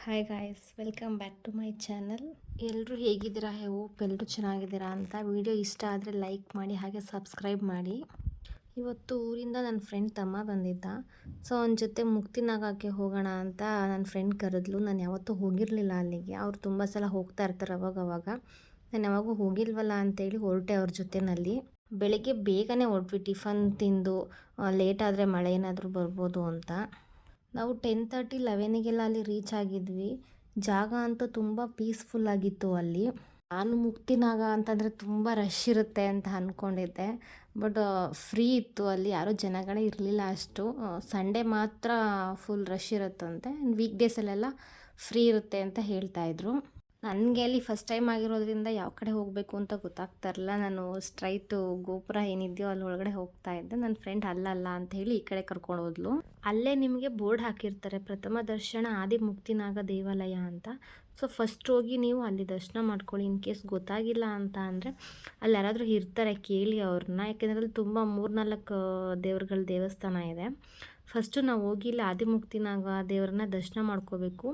Hi guys, welcome back to my channel. ಎಲ್ಲರೂ ಹೇಗಿದ್ದೀರಾ? Hope ಎಲ್ಲರೂ ಚೆನ್ನಾಗಿದ್ದೀರಾ ಅಂತ. ವಿಡಿಯೋ ಇಷ್ಟ ಆದರೆ ಲೈಕ್ ಮಾಡಿ, ಹಾಗೆ ಸಬ್ಸ್ಕ್ರೈಬ್ ಮಾಡಿ. ಇವತ್ತು ಊರಿಂದ ನನ್ನ ಫ್ರೆಂಡ್ ತಮ್ಮ ಬಂದಿದ್ದ. ಸೊ ಅವನ ಜೊತೆ ಮುಕ್ತಿನಾಗಕ್ಕೆ ಹೋಗೋಣ ಅಂತ ನನ್ನ ಫ್ರೆಂಡ್ ಕರೆದ್ಲು. ನಾನು ಯಾವತ್ತೂ ಹೋಗಿರಲಿಲ್ಲ ಅಲ್ಲಿಗೆ. ಅವ್ರು ತುಂಬ ಸಲ ಹೋಗ್ತಾ ಇರ್ತಾರೆ ಅವಾಗವಾಗ. ನಾನು ಯಾವಾಗೂ ಹೋಗಿಲ್ವಲ್ಲ ಅಂತೇಳಿ ಹೊರಟೆ ಅವ್ರ ಜೊತೆಯಲ್ಲಿ. ಬೆಳಗ್ಗೆ ಬೇಗನೆ ಹೊರಟ್ವಿ, ಟಿಫನ್ ತಿಂದು. ಲೇಟ್ ಆದರೆ ಮಳೆ ಏನಾದರೂ ಬರ್ಬೋದು ಅಂತ. ನಾವು 10:30, 11ಗೆಲ್ಲ ಅಲ್ಲಿ ರೀಚ್ ಆಗಿದ್ವಿ. ಜಾಗ ಅಂತೂ ತುಂಬ ಪೀಸ್ಫುಲ್ ಆಗಿತ್ತು ಅಲ್ಲಿ. ನಾನು ಮುಕ್ತಿನಾಗ ಅಂತಂದರೆ ತುಂಬ ರಶ್ ಇರುತ್ತೆ ಅಂತ ಅಂದ್ಕೊಂಡಿದ್ದೆ. ಬಟ್ ಫ್ರೀ ಇತ್ತು ಅಲ್ಲಿ, ಯಾರೂ ಜನಗಳೇ ಇರಲಿಲ್ಲ ಅಷ್ಟು. ಸಂಡೇ ಮಾತ್ರ ಫುಲ್ ರಶ್ ಇರುತ್ತಂತೆ. ವೀಕ್ ಡೇಸಲ್ಲೆಲ್ಲ ಫ್ರೀ ಇರುತ್ತೆ ಅಂತ ಹೇಳ್ತಾಯಿದ್ರು. ನನಗೆ ಅಲ್ಲಿ ಫಸ್ಟ್ ಟೈಮ್ ಆಗಿರೋದ್ರಿಂದ ಯಾವ ಕಡೆ ಹೋಗಬೇಕು ಅಂತ ಗೊತ್ತಾಗ್ತಾ ಇರಲಿಲ್ಲ. ನಾನು ಸ್ಟ್ರೈಟು ಗೋಪುರ ಏನಿದೆಯೋ ಅಲ್ಲಿ ಒಳಗಡೆ ಹೋಗ್ತಾ ಇದ್ದೆ. ನನ್ನ ಫ್ರೆಂಡ್ ಅಲ್ಲಲ್ಲ ಅಂತ ಹೇಳಿ ಈ ಕಡೆ ಕರ್ಕೊಂಡು ಹೋದ್ಲು. ಅಲ್ಲೇ ನಿಮಗೆ ಬೋರ್ಡ್ ಹಾಕಿರ್ತಾರೆ, ಪ್ರಥಮ ದರ್ಶನ ಆದಿಮುಕ್ತಿನಾಗ ದೇವಾಲಯ ಅಂತ. ಸೊ ಫಸ್ಟ್ ಹೋಗಿ ನೀವು ಅಲ್ಲಿ ದರ್ಶನ ಮಾಡ್ಕೊಳ್ಳಿ. ಇನ್ ಕೇಸ್ ಗೊತ್ತಾಗಿಲ್ಲ ಅಂತ ಅಂದರೆ ಅಲ್ಲಿ ಯಾರಾದರೂ ಇರ್ತಾರೆ, ಕೇಳಿ ಅವ್ರನ್ನ. ಯಾಕೆಂದರೆ ಅಲ್ಲಿ ತುಂಬ 3-4 ದೇವ್ರಗಳ ದೇವಸ್ಥಾನ ಇದೆ. ಫಸ್ಟು ನಾವು ಹೋಗಿ ಇಲ್ಲಿ ಆದಿಮುಕ್ತಿನಾಗ ದೇವ್ರನ್ನ ದರ್ಶನ ಮಾಡ್ಕೋಬೇಕು.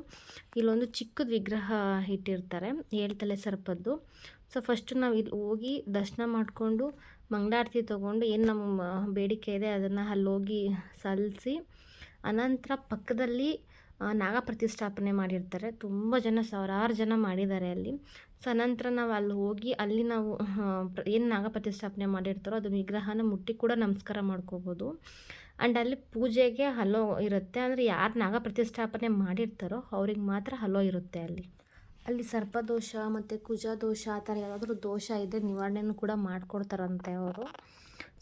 ಇಲ್ಲೊಂದು ಚಿಕ್ಕದ ವಿಗ್ರಹ ಇಟ್ಟಿರ್ತಾರೆ, 7 ತಲೆ ಸರ್ಪದ್ದು. ಸೊ ಫಸ್ಟು ನಾವು ಇಲ್ಲಿ ಹೋಗಿ ದರ್ಶನ ಮಾಡಿಕೊಂಡು ಮಂಗಳಾರತಿ ತೊಗೊಂಡು ಏನು ನಮ್ಮ ಬೇಡಿಕೆ ಇದೆ ಅದನ್ನು ಅಲ್ಲೋಗಿ ಸಲ್ಲಿಸಿ, ಅನಂತರ ಪಕ್ಕದಲ್ಲಿ ನಾಗ ಪ್ರತಿಷ್ಠಾಪನೆ ಮಾಡಿರ್ತಾರೆ. ತುಂಬ ಜನ, ಸಾವಿರಾರು ಜನ ಮಾಡಿದ್ದಾರೆ ಅಲ್ಲಿ. ಸೊ ಅನಂತರ ನಾವು ಅಲ್ಲಿ ಹೋಗಿ ಅಲ್ಲಿ ನಾವು ಏನು ನಾಗ ಪ್ರತಿಷ್ಠಾಪನೆ ಮಾಡಿರ್ತಾರೋ ಅದು ವಿಗ್ರಹನ ಮುಟ್ಟಿ ಕೂಡ ನಮಸ್ಕಾರ ಮಾಡ್ಕೋಬೋದು. ಆ್ಯಂಡ್ ಅಲ್ಲಿ ಪೂಜೆಗೆ ಹಲೋ ಇರುತ್ತೆ. ಅಂದರೆ ಯಾರು ನಾಗ ಪ್ರತಿಷ್ಠಾಪನೆ ಮಾಡಿರ್ತಾರೋ ಅವ್ರಿಗೆ ಮಾತ್ರ ಹಲೋ ಇರುತ್ತೆ ಅಲ್ಲಿ. ಅಲ್ಲಿ ಸರ್ಪದೋಷ ಮತ್ತು ಕುಜದೋಷ ಆ ಥರ ಯಾವುದಾದ್ರೂ ದೋಷ ಇದೆ ನಿವಾರಣೆನೂ ಕೂಡ ಮಾಡಿಕೊಡ್ತಾರಂತೆ ಅವರು.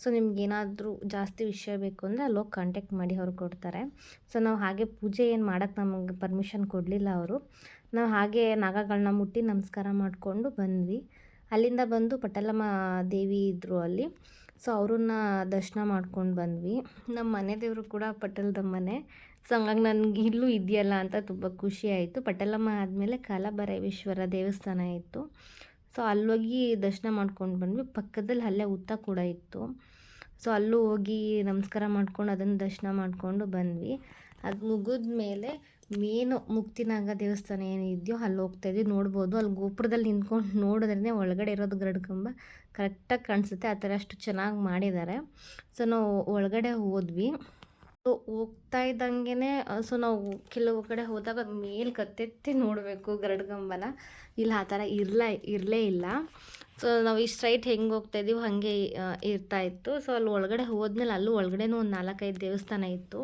ಸೊ ನಿಮ್ಗೇನಾದರೂ ಜಾಸ್ತಿ ವಿಷಯ ಬೇಕು ಅಂದರೆ ಅಲ್ಲೋಗಿ ಕಾಂಟ್ಯಾಕ್ಟ್ ಮಾಡಿ, ಅವ್ರು ಕೊಡ್ತಾರೆ. ಸೊ ನಾವು ಹಾಗೆ ಪೂಜೆ ಏನು ಮಾಡೋಕ್ಕೆ ನಮಗೆ ಪರ್ಮಿಷನ್ ಕೊಡಲಿಲ್ಲ ಅವರು. ನಾವು ಹಾಗೆ ನಾಗಗಳನ್ನ ಮುಟ್ಟಿ ನಮಸ್ಕಾರ ಮಾಡಿಕೊಂಡು ಬಂದ್ವಿ. ಅಲ್ಲಿಂದ ಬಂದು ಪಟ್ಟಲಮ್ಮ ದೇವಿ ಇದ್ದರು ಅಲ್ಲಿ. ಸೊ ಅವ್ರನ್ನ ದರ್ಶನ ಮಾಡ್ಕೊಂಡು ಬಂದ್ವಿ. ನಮ್ಮ ಮನೆ ದೇವರು ಕೂಡ ಪಟ್ಟಲದಮ್ಮನೆ. ಸೊ ಹಂಗಾಗಿ ನನಗೆ ಇಲ್ಲೂ ಇದೆಯಲ್ಲ ಅಂತ ತುಂಬ ಖುಷಿ ಆಯಿತು. ಪಟ್ಟಲಮ್ಮ ಆದಮೇಲೆ ಕಾಲಭೈರವೇಶ್ವರ ದೇವಸ್ಥಾನ ಇತ್ತು. ಸೊ ಅಲ್ಲೋಗಿ ದರ್ಶನ ಮಾಡ್ಕೊಂಡು ಬಂದ್ವಿ. ಪಕ್ಕದಲ್ಲಿ ಅಲ್ಲೇ ಹುತ್ತ ಕೂಡ ಇತ್ತು. ಸೊ ಅಲ್ಲೂ ಹೋಗಿ ನಮಸ್ಕಾರ ಮಾಡ್ಕೊಂಡು ಅದನ್ನು ದರ್ಶನ ಮಾಡಿಕೊಂಡು ಬಂದ್ವಿ. ಅದು ಮುಗಿದ ಮೇಲೆ ಮೇನು ಮುಕ್ತಿನಾಗ ದೇವಸ್ಥಾನ ಏನಿದೆಯೋ ಅಲ್ಲಿ ಹೋಗ್ತಾಯಿದ್ವಿ. ನೋಡ್ಬೋದು, ಅಲ್ಲಿ ಗೋಪುರದಲ್ಲಿ ನಿಂತ್ಕೊಂಡು ನೋಡಿದ್ರೇ ಒಳಗಡೆ ಇರೋದು ಗರುಡ ಕಂಬ ಕರೆಕ್ಟಾಗಿ ಕಾಣಿಸುತ್ತೆ. ಆ ಥರ ಅಷ್ಟು ಚೆನ್ನಾಗಿ ಮಾಡಿದ್ದಾರೆ. ಸೊ ನಾವು ಒಳಗಡೆ ಹೋದ್ವಿ. ಸೊ ಹೋಗ್ತಾ ಇದ್ದಂಗೆ ಸೊ ನಾವು ಕೆಲವು ಕಡೆ ಹೋದಾಗ ಮೇಲೆ ಕತ್ತೆತ್ತಿ ನೋಡಬೇಕು ಗರುಡ ಕಂಬನ. ಇಲ್ಲ, ಆ ಥರ ಇರಲೇ ಇಲ್ಲ. ಸೊ ನಾವು ಈ ಸ್ಟ್ರೈಟ್ ಹೆಂಗೆ ಹೋಗ್ತಾಯಿದ್ದೀವಿ ಹಾಗೆ ಇರ್ತಾಯಿತ್ತು. ಸೊ ಅಲ್ಲಿ ಒಳಗಡೆ ಹೋದ್ಮೇಲೆ ಅಲ್ಲೂ ಒಳಗಡೆನೂ ಒಂದು 4-5 ದೇವಸ್ಥಾನ ಇತ್ತು.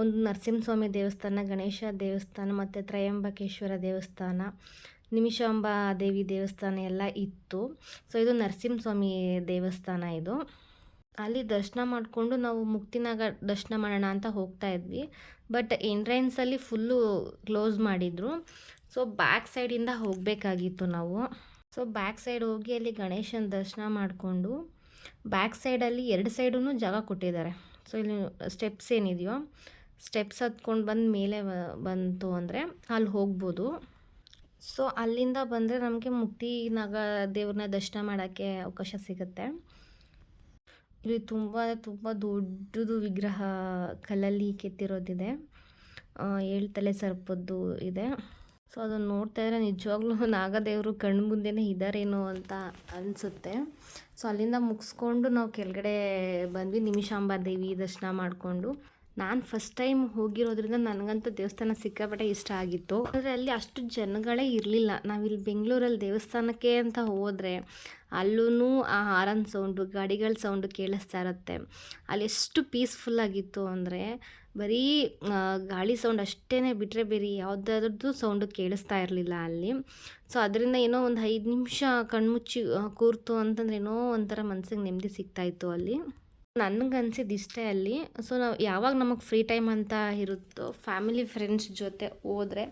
ಒಂದು ನರಸಿಂಹಸ್ವಾಮಿ ದೇವಸ್ಥಾನ, ಗಣೇಶ ದೇವಸ್ಥಾನ ಮತ್ತು ತ್ರಯಂಬಕೇಶ್ವರ ದೇವಸ್ಥಾನ, ನಿಮಿಷಾಂಬ ದೇವಿ ದೇವಸ್ಥಾನ ಎಲ್ಲ ಇತ್ತು. ಸೊ ಇದು ನರಸಿಂಹಸ್ವಾಮಿ ದೇವಸ್ಥಾನ ಇದು. ಅಲ್ಲಿ ದರ್ಶನ ಮಾಡಿಕೊಂಡು ನಾವು ಮುಕ್ತಿನಾಗ ದರ್ಶನ ಮಾಡೋಣ ಅಂತ ಹೋಗ್ತಾ ಇದ್ವಿ. ಬಟ್ ಎಂಟ್ರೆನ್ಸಲ್ಲಿ ಫುಲ್ಲು ಕ್ಲೋಸ್ ಮಾಡಿದರು. ಸೊ ಬ್ಯಾಕ್ ಸೈಡಿಂದ ಹೋಗಬೇಕಾಗಿತ್ತು ನಾವು. ಸೊ ಬ್ಯಾಕ್ ಸೈಡ್ ಹೋಗಿ ಅಲ್ಲಿ ಗಣೇಶನ ದರ್ಶನ ಮಾಡಿಕೊಂಡು ಬ್ಯಾಕ್ ಸೈಡಲ್ಲಿ 2 ಸೈಡೂ ಜಾಗ ಕೊಟ್ಟಿದ್ದಾರೆ. ಸೊ ಇಲ್ಲಿ ಸ್ಟೆಪ್ಸ್ ಏನಿದೆಯೋ ಸ್ಟೆಪ್ಸ್ ಹತ್ಕೊಂಡು ಬಂದು ಮೇಲೆ ಬಂತು ಅಂದರೆ ಅಲ್ಲಿ ಹೋಗ್ಬೋದು. ಸೊ ಅಲ್ಲಿಂದ ಬಂದರೆ ನಮಗೆ ಮುಕ್ತಿನಾಗ ದೇವ್ರನ್ನ ದರ್ಶನ ಮಾಡೋಕ್ಕೆ ಅವಕಾಶ ಸಿಗುತ್ತೆ. ಇಲ್ಲಿ ತುಂಬ ದೊಡ್ಡದು ವಿಗ್ರಹ ಕಲ್ಲಲ್ಲಿ ಕೆತ್ತಿರೋದಿದೆ. 7 ತಲೆ ಸರ್ಪದ್ದು ಇದೆ. ಸೊ ಅದನ್ನು ನೋಡ್ತಾ ಇದ್ರೆ ನಿಜವಾಗ್ಲೂ ನಾಗದೇವರು ಕಣ್ಣು ಮುಂದೆನೇ ಇದ್ದಾರೇನೋ ಅಂತ ಅನಿಸುತ್ತೆ. ಸೊ ಅಲ್ಲಿಂದ ಮುಗಿಸ್ಕೊಂಡು ನಾವು ಕೆಳಗಡೆ ಬಂದ್ವಿ, ನಿಮಿಷಾಂಬ ದೇವಿ ದರ್ಶನ ಮಾಡಿಕೊಂಡು. ನಾನು ಫಸ್ಟ್ ಟೈಮ್ ಹೋಗಿರೋದ್ರಿಂದ ನನಗಂತೂ ದೇವಸ್ಥಾನ ಸಿಕ್ಕಾಪಟ್ಟೆ ಇಷ್ಟ ಆಗಿತ್ತು. ಆದರೆ ಅಲ್ಲಿ ಅಷ್ಟು ಜನಗಳೇ ಇರಲಿಲ್ಲ. ನಾವಿಲ್ಲಿ ಬೆಂಗಳೂರಲ್ಲಿ ದೇವಸ್ಥಾನಕ್ಕೆ ಅಂತ ಹೋದರೆ ಅಲ್ಲೂ ಆ ಹಾರನ್ ಸೌಂಡು, ಗಾಡಿಗಳ ಸೌಂಡು ಕೇಳಿಸ್ತಾ ಇರುತ್ತೆ. ಅಲ್ಲಿ ಎಷ್ಟು ಪೀಸ್ಫುಲ್ಲಾಗಿತ್ತು ಅಂದರೆ ಬರೀ ಗಾಳಿ ಸೌಂಡ್ ಅಷ್ಟೇ ಬಿಟ್ಟರೆ ಬೇರೆ ಯಾವುದಾದ್ರದ್ದು ಸೌಂಡು ಕೇಳಿಸ್ತಾ ಇರಲಿಲ್ಲ ಅಲ್ಲಿ. ಸೊ ಅದರಿಂದ ಏನೋ ಒಂದು 5 ನಿಮಿಷ ಕಣ್ಮುಚ್ಚಿ ಕೂರ್ತು ಅಂತಂದ್ರೆ ಏನೋ ಒಂಥರ ಮನಸ್ಸಿಗೆ ನೆಮ್ಮದಿ ಸಿಗ್ತಾಯಿತ್ತು ಅಲ್ಲಿ. ನನಗನ್ಸಿದ್ದು ಇಷ್ಟೇ ಅಲ್ಲಿ. ಸೊ ನಾವು ಯಾವಾಗ ನಮಗೆ ಫ್ರೀ ಟೈಮ್ ಅಂತ ಇರುತ್ತೋ ಫ್ಯಾಮಿಲಿ ಫ್ರೆಂಡ್ಸ್ ಜೊತೆ ಹೋದರೆ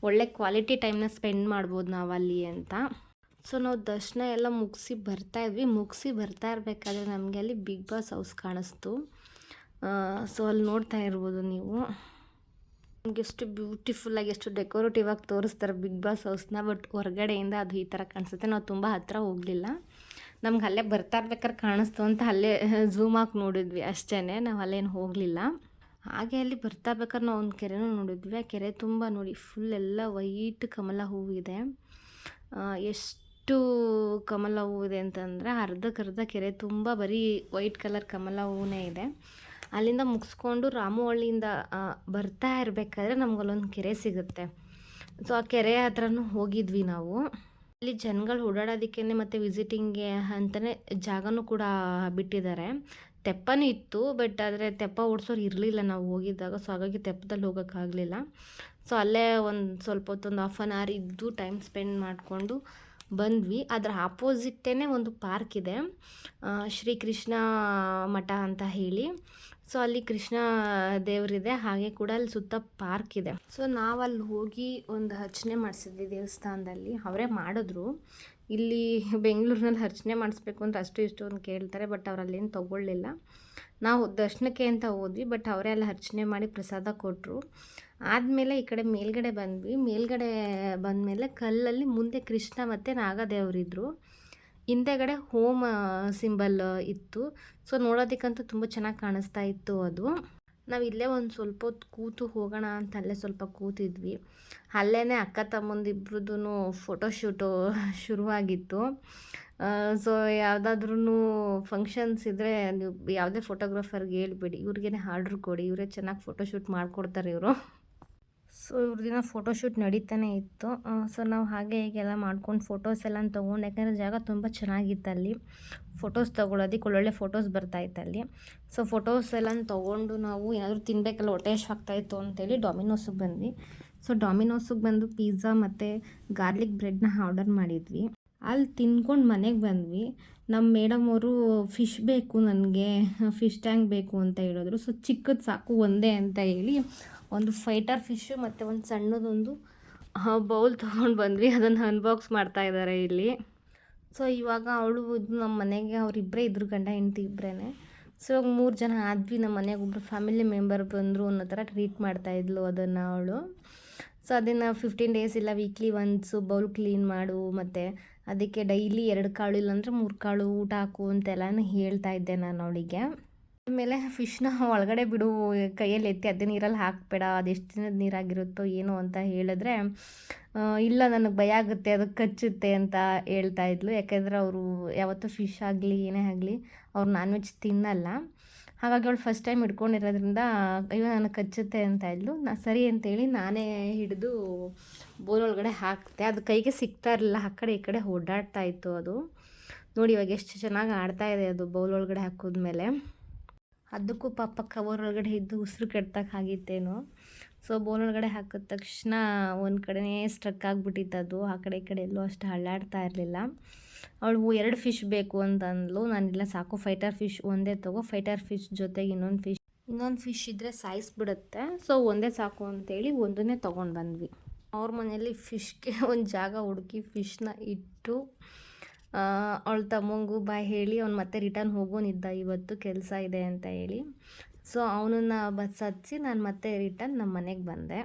ಒಳ್ಳೆ ಕ್ವಾಲಿಟಿ ಟೈಮ್ನ ಸ್ಪೆಂಡ್ ಮಾಡ್ಬೋದು ನಾವು ಅಲ್ಲಿ ಅಂತ. ಸೊ ನಾವು ದರ್ಶನ ಎಲ್ಲ ಮುಗಿಸಿ ಬರ್ತಾ ಇರಬೇಕಾದ್ರೆ ನಮಗೆ ಅಲ್ಲಿ ಬಿಗ್ ಬಾಸ್ ಹೌಸ್ ಕಾಣಿಸ್ತು. ಸೊ ಅಲ್ಲಿ ನೋಡ್ತಾ ಇರ್ಬೋದು ನೀವು. ನಮಗೆ ಎಷ್ಟು ಬ್ಯೂಟಿಫುಲ್ಲಾಗಿ, ಎಷ್ಟು ಡೆಕೋರೇಟಿವ್ ಆಗಿ ತೋರಿಸ್ತಾರೆ ಬಿಗ್ ಬಾಸ್ ಹೌಸ್ನ. ಬಟ್ ಹೊರಗಡೆಯಿಂದ ಅದು ಈ ಥರ ಕಾಣಿಸುತ್ತೆ. ನಾವು ತುಂಬ ಹತ್ತಿರ ಹೋಗಲಿಲ್ಲ. ನಮ್ಗೆ ಅಲ್ಲೇ ಬರ್ತಾ ಇರ್ಬೇಕಾದ್ರೆ ಕಾಣಿಸ್ತು ಅಂತ ಅಲ್ಲೇ ಝೂಮ್ ಹಾಕಿ ನೋಡಿದ್ವಿ ಅಷ್ಟೇ. ನಾವು ಅಲ್ಲೇನು ಹೋಗಲಿಲ್ಲ. ಹಾಗೆ ಅಲ್ಲಿ ಬರ್ತಾ ಬೇಕಾದ್ರೆ ನಾವು ಒಂದು ಕೆರೆನೂ ನೋಡಿದ್ವಿ. ಆ ಕೆರೆ ತುಂಬ ನೋಡಿ ಫುಲ್ ಎಲ್ಲ ವೈಟ್ ಕಮಲ ಹೂವಿದೆ. ಎಷ್ಟು ಕಮಲ ಹೂವಿದೆ ಅಂತಂದರೆ ಅರ್ಧಕ್ಕರ್ಧ ಕೆರೆ ತುಂಬ ಬರೀ ವೈಟ್ ಕಲರ್ ಕಮಲ ಹೂವೇ ಇದೆ. ಅಲ್ಲಿಂದ ಮುಗಿಸ್ಕೊಂಡು ರಾಮವಳ್ಳಿಯಿಂದ ಬರ್ತಾ ಇರಬೇಕಾದ್ರೆ ನಮ್ಗಲ್ಲೊಂದು ಕೆರೆ ಸಿಗುತ್ತೆ. ಸೊ ಆ ಕೆರೆ ಹತ್ರನೂ ಹೋಗಿದ್ವಿ ನಾವು. ಇಲ್ಲಿ ಜನಗಳು ಓಡಾಡೋದಕ್ಕೇ ಮತ್ತು ವಿಸಿಟಿಂಗ್ಗೆ ಅಂತಲೇ ಜಾಗನೂ ಕೂಡ ಬಿಟ್ಟಿದ್ದಾರೆ. ತೆಪ್ಪನೂ ಇತ್ತು, ಬಟ್ ಆದರೆ ತೆಪ್ಪ ಓಡಿಸೋರು ಇರಲಿಲ್ಲ ನಾವು ಹೋಗಿದ್ದಾಗ. ಸೊ ಹಾಗಾಗಿ ತೆಪ್ಪದಲ್ಲಿ ಹೋಗೋಕ್ಕಾಗಲಿಲ್ಲ. ಸೊ ಅಲ್ಲೇ ಒಂದು ಸ್ವಲ್ಪ ಹೊತ್ತು ಒಂದು ಹಾಫ್ ಆನ್ ಅವರ್ ಇದ್ದು ಟೈಮ್ ಸ್ಪೆಂಡ್ ಮಾಡಿಕೊಂಡು ಬಂದ್ವಿ. ಅದರ ಆಪೋಸಿಟ್ಟೇ ಒಂದು ಪಾರ್ಕ್ ಇದೆ, ಶ್ರೀಕೃಷ್ಣ ಮಠ ಅಂತ ಹೇಳಿ. ಸೊ ಅಲ್ಲಿ ಕೃಷ್ಣ ದೇವರಿದೆ, ಹಾಗೆ ಕೂಡ ಅಲ್ಲಿ ಸುತ್ತ ಪಾರ್ಕ್ ಇದೆ. ಸೊ ನಾವಲ್ಲಿ ಹೋಗಿ ಒಂದು ಅರ್ಚನೆ ಮಾಡಿಸಿದ್ವಿ ದೇವಸ್ಥಾನದಲ್ಲಿ. ಅವರೇ ಮಾಡಿದ್ರು. ಇಲ್ಲಿ ಬೆಂಗಳೂರಿನಲ್ಲಿ ಅರ್ಚನೆ ಮಾಡಿಸ್ಬೇಕು ಅಂದರೆ ಅಷ್ಟು ಇಷ್ಟು ಒಂದು ಕೇಳ್ತಾರೆ, ಬಟ್ ಅವ್ರು ಅಲ್ಲೇನು ತೊಗೊಳ್ಳಿಲ್ಲ. ನಾವು ದರ್ಶನಕ್ಕೆ ಅಂತ ಹೋದ್ವಿ, ಬಟ್ ಅವರೇ ಅಲ್ಲಿ ಅರ್ಚನೆ ಮಾಡಿ ಪ್ರಸಾದ ಕೊಟ್ಟರು. ಆದಮೇಲೆ ಈ ಕಡೆ ಮೇಲ್ಗಡೆ ಬಂದ್ವಿ. ಮೇಲ್ಗಡೆ ಬಂದಮೇಲೆ ಕಲ್ಲಲ್ಲಿ ಮುಂದೆ ಕೃಷ್ಣ ಮತ್ತು ನಾಗದೇವರಿದ್ದರು. ಹಿಂದೆಗಡೆ ಹೋಮ ಸಿಂಬಲ್ ಇತ್ತು. ಸೊ ನೋಡೋದಕ್ಕಂತೂ ತುಂಬ ಚೆನ್ನಾಗಿ ಕಾಣಿಸ್ತಾ ಇತ್ತು ಅದು. ನಾವು ಇಲ್ಲೇ ಒಂದು ಸ್ವಲ್ಪ ಹೊತ್ತು ಕೂತು ಹೋಗೋಣ ಅಂತ ಅಲ್ಲೇ ಸ್ವಲ್ಪ ಕೂತಿದ್ವಿ. ಅಲ್ಲೇ ಅಕ್ಕ ತಮ್ಮಂದಿಬ್ರದ್ದು ಫೋಟೋಶೂಟು ಶುರುವಾಗಿತ್ತು. ಸೊ ಯಾವುದಾದ್ರೂ ಫಂಕ್ಷನ್ಸ್ ಇದ್ದರೆ ನೀವು ಯಾವುದೇ ಫೋಟೋಗ್ರಾಫರ್ಗೆ ಹೇಳ್ಬೇಡಿ, ಇವ್ರಿಗೇ ಆರ್ಡ್ರ್ ಕೊಡಿ, ಇವರೇ ಚೆನ್ನಾಗಿ ಫೋಟೋಶೂಟ್ ಮಾಡಿಕೊಡ್ತಾರೆ ಇವರು. ಸೊ ಇವ್ರದಿನ ಫೋಟೋಶೂಟ್ ನಡೀತಾನೆ ಇತ್ತು. ಸೊ ನಾವು ಹಾಗೆ ಹೀಗೆಲ್ಲ ಮಾಡ್ಕೊಂಡು ಫೋಟೋಸ್ ಎಲ್ಲ ತೊಗೊಂಡು, ಯಾಕಂದರೆ ಜಾಗ ತುಂಬ ಚೆನ್ನಾಗಿತ್ತು ಅಲ್ಲಿ ಫೋಟೋಸ್ ತೊಗೊಳೋದಕ್ಕೆ. ಒಳ್ಳೊಳ್ಳೆ ಫೋಟೋಸ್ ಬರ್ತಾಯಿತ್ತು. ಸೊ ಫೋಟೋಸ್ ಎಲ್ಲ ತೊಗೊಂಡು ನಾವು ಏನಾದರೂ ತಿನ್ನಬೇಕಲ್ಲ, ಹೊಟ್ಟೆ ಹಶ್ವಾಗ್ತಾಯಿತ್ತು ಅಂತೇಳಿ ಡಾಮಿನೋಸಿಗೆ ಬಂದ್ವಿ. ಸೊ ಡಾಮಿನೋಸಿಗೆ ಬಂದು ಪಿಜ್ಜಾ ಮತ್ತು ಗಾರ್ಲಿಕ್ ಬ್ರೆಡ್ನ ಆರ್ಡರ್ ಮಾಡಿದ್ವಿ. ಅಲ್ಲಿ ತಿನ್ಕೊಂಡು ಮನೆಗೆ ಬಂದ್ವಿ. ನಮ್ಮ ಮೇಡಮ್ ಅವರು ಫಿಶ್ ಬೇಕು, ನನಗೆ ಫಿಶ್ ಟ್ಯಾಂಕ್ ಬೇಕು ಅಂತ ಹೇಳಿದ್ರು. ಸೊ ಚಿಕ್ಕದು ಸಾಕು ಒಂದೇ ಅಂತ ಹೇಳಿ ಒಂದು ಫೈಟರ್ ಫಿಶ್ಶು ಮತ್ತು ಒಂದು ಸಣ್ಣದೊಂದು ಬೌಲ್ ತೊಗೊಂಡು ಬಂದ್ವಿ. ಅದನ್ನು ಅನ್ಬಾಕ್ಸ್ ಮಾಡ್ತಾಯಿದ್ದಾರೆ ಇಲ್ಲಿ. ಸೊ ಇವಾಗ ಅವಳು ಇದು ನಮ್ಮ ಮನೆಗೆ ಅವರಿಬ್ಬರೇ ಇದ್ರು, ಗಂಡ ಹೆಂಡತಿ ಇಬ್ಬರೇ. ಸೊ ಇವಾಗ 3 ಜನ ಆದ್ವಿ. ನಮ್ಮ ಮನೆಗೆ ಒಬ್ಬರು ಫ್ಯಾಮಿಲಿ ಮೆಂಬರ್ ಬಂದರು ಅನ್ನೋ ಥರ ಟ್ರೀಟ್ ಮಾಡ್ತಾಯಿದ್ಲು ಅದನ್ನು ಅವಳು. ಸೊ ಅದನ್ನು 15 ಡೇಸ್ ಇಲ್ಲ ವೀಕ್ಲಿ ಒನ್ಸು ಬೌಲ್ ಕ್ಲೀನ್ ಮಾಡು, ಮತ್ತು ಅದಕ್ಕೆ ಡೈಲಿ 2 ಕಾಳು ಇಲ್ಲಾಂದರೆ 3 ಕಾಳು ಊಟ ಹಾಕು ಅಂತೆಲ್ಲನೂ ಹೇಳ್ತಾ ಇದ್ದೆ ನಾನು ಅವಳಿಗೆ. ಆಮೇಲೆ ಫಿಶ್ನ ಒಳಗಡೆ ಬಿಡು, ಕೈಯಲ್ಲಿ ಎತ್ತಿ ಅದೇ ನೀರಲ್ಲಿ ಹಾಕಬೇಡ, ಅದೆಷ್ಟು ದಿನದ ನೀರಾಗಿರುತ್ತೋ ಏನೋ ಅಂತ ಹೇಳಿದ್ರೆ, ಇಲ್ಲ ನನಗೆ ಭಯ ಆಗುತ್ತೆ, ಅದಕ್ಕೆ ಕಚ್ಚುತ್ತೆ ಅಂತ ಹೇಳ್ತಾ ಇದ್ಲು. ಯಾಕೆಂದರೆ ಅವರು ಯಾವತ್ತೂ ಫಿಶ್ ಆಗಲಿ ಏನೇ ಆಗಲಿ ಅವ್ರು ನಾನ್ ವೆಜ್ ತಿನ್ನಲ್ಲ. ಹಾಗಾಗಿ ಅವಳು ಫಸ್ಟ್ ಟೈಮ್ ಹಿಡ್ಕೊಂಡಿರೋದ್ರಿಂದ ಅಯ್ಯೋ ನನಗೆ ಕಚ್ಚುತ್ತೆ ಅಂತ ಇದ್ಲು. ಸರಿ ಅಂತೇಳಿ ನಾನೇ ಹಿಡಿದು ಬೋಲ್ ಒಳಗಡೆ ಹಾಕಿದೆ. ಅದು ಕೈಗೆ ಸಿಗ್ತಾ ಇರಲಿಲ್ಲ, ಆ ಕಡೆ ಈ ಕಡೆ ಓಡಾಡ್ತಾ ಇತ್ತು ಅದು. ನೋಡಿ ಇವಾಗ ಎಷ್ಟು ಚೆನ್ನಾಗಿ ಆಡ್ತಾ ಇದೆ ಅದು ಬೌಲ್ ಒಳಗಡೆ ಹಾಕಿದ್ಮೇಲೆ. ಅದಕ್ಕೂ ಪಾಪ ಕವರ್ ಒಳಗಡೆ ಇದ್ದು ಉಸಿರು ಕೆಡ್ತಕ್ಕಾಗಿತ್ತೇನೋ. ಸೊ ಬೌಲ್ ಒಳಗಡೆ ಹಾಕಿದ ತಕ್ಷಣ ಒಂದು ಕಡೆನೇ ಸ್ಟ್ರಕ್ ಆಗಿಬಿಟ್ಟಿತ್ತು ಅದು. ಆ ಕಡೆ ಈ ಕಡೆ ಎಲ್ಲೂ ಅಷ್ಟು ಅಳ್ಳಾಡ್ತಾ ಇರಲಿಲ್ಲ. ಅವಳು 2 ಫಿಶ್ ಬೇಕು ಅಂತ ಅಂದ್ಲು. ನಾನಿಲ್ಲ ಸಾಕು, ಫೈಟರ್ ಫಿಶ್ ಒಂದೇ ತಗೋ, ಫೈಟರ್ ಫಿಶ್ ಜೊತೆಗೆ ಇನ್ನೊಂದು ಫಿಶ್ ಇದ್ದರೆ ಸಾಯಿಸ್ಬಿಡುತ್ತೆ. ಸೊ ಒಂದೇ ಸಾಕು ಅಂತೇಳಿ ಒಂದನ್ನೇ ತೊಗೊಂಡು ಬಂದ್ವಿ. ಅವ್ರ ಮನೆಯಲ್ಲಿ ಫಿಶ್ಗೆ ಒಂದು ಜಾಗ ಹುಡುಕಿ ಫಿಶ್ನ ಇಟ್ಟು ಅವಳ ತಮ್ಮಂಗೂ ಬಾಯ್ ಹೇಳಿ ಅವ್ನು ಮತ್ತೆ ರಿಟರ್ನ್ ಹೋಗೋನಿದ್ದ, ಇವತ್ತು ಕೆಲಸ ಇದೆ ಅಂತ ಹೇಳಿ. ಸೊ ಅವನನ್ನು ಬಸ್ ಹತ್ತಿಸಿ ನಾನು ಮತ್ತೆ ರಿಟರ್ನ್ ನಮ್ಮ ಮನೆಗೆ ಬಂದೆ.